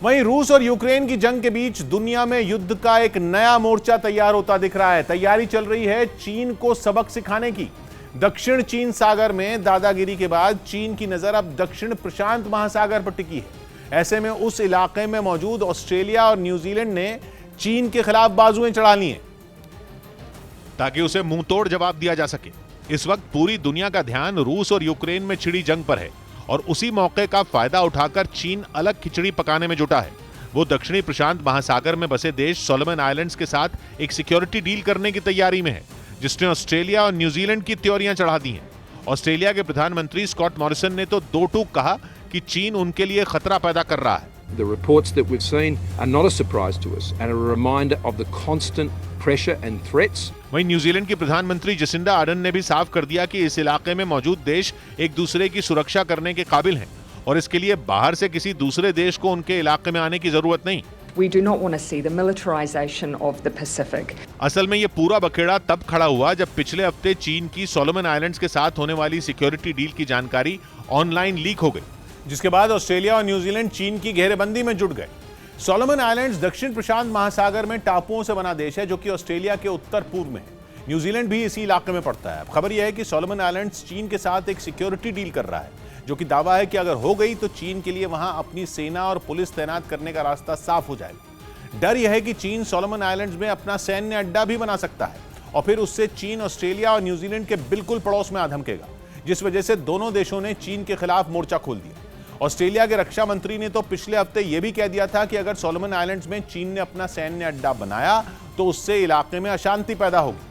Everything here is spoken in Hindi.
वहीं रूस और यूक्रेन की जंग के बीच दुनिया में युद्ध का एक नया मोर्चा तैयार होता दिख रहा है। तैयारी चल रही है चीन को सबक सिखाने की। दक्षिण चीन सागर में दादागिरी के बाद चीन की नजर अब दक्षिण प्रशांत महासागर पर टिकी है। ऐसे में उस इलाके में मौजूद ऑस्ट्रेलिया और न्यूजीलैंड ने चीन के खिलाफ बाजुएं चढ़ा ली हैं ताकि उसे मुंह तोड़ जवाब दिया जा सके। इस वक्त पूरी दुनिया का ध्यान रूस और यूक्रेन में छिड़ी जंग पर है और उसी मौके का फायदा उठाकर चीन अलग खिचड़ी पकाने में जुटा है। वो दक्षिणी प्रशांत महासागर में बसे देश सोलोमन आइलैंड्स के साथ एक सिक्योरिटी डील करने की तैयारी में है, जिसने ऑस्ट्रेलिया और न्यूजीलैंड की त्योरियां चढ़ा दी हैं। ऑस्ट्रेलिया के प्रधानमंत्री स्कॉट मॉरिसन ने तो दो टूक कहा कि चीन उनके लिए खतरा पैदा कर रहा है। The reports that we've seen are not a surprise to us and a reminder of the constant pressure and threats. वहीं न्यूजीलैंड की प्रधानमंत्री जसिंडा आर्डन ने भी साफ कर दिया कि इस इलाके में मौजूद देश एक दूसरे की सुरक्षा करने के काबिल हैं और इसके लिए बाहर से किसी दूसरे देश को उनके इलाके में आने की जरूरत नहीं। We do not want to see the militarization of the Pacific. असल में ये पूरा बखेड़ा तब खड़ा हुआ जब पिछले हफ्ते चीन की सोलोमन आइलैंड्स के साथ होने वाली सिक्योरिटी डील की जानकारी ऑनलाइन लीक हो गई, जिसके बाद ऑस्ट्रेलिया और न्यूजीलैंड चीन की घेरेबंदी में जुट गए। सोलोमन आइलैंड्स दक्षिण प्रशांत महासागर में टापुओं से बना देश है जो कि ऑस्ट्रेलिया के उत्तर पूर्व में है। न्यूजीलैंड भी इसी इलाके में पड़ता है। खबर यह है कि सोलोमन आइलैंड्स चीन के साथ एक सिक्योरिटी डील कर रहा है, जो कि दावा है कि अगर हो गई तो चीन के लिए वहां अपनी सेना और पुलिस तैनात करने का रास्ता साफ हो जाएगा। डर यह है कि चीन सोलोमन आइलैंड्स में अपना सैन्य अड्डा भी बना सकता है और फिर उससे चीन ऑस्ट्रेलिया और न्यूजीलैंड के बिल्कुल पड़ोस में आ धमकेगा, जिस वजह से दोनों देशों ने चीन के खिलाफ मोर्चा खोल दिया। ऑस्ट्रेलिया के रक्षा मंत्री ने तो पिछले हफ्ते यह भी कह दिया था कि अगर सोलोमन आइलैंड्स में चीन ने अपना सैन्य अड्डा बनाया तो उससे इलाके में अशांति पैदा होगी।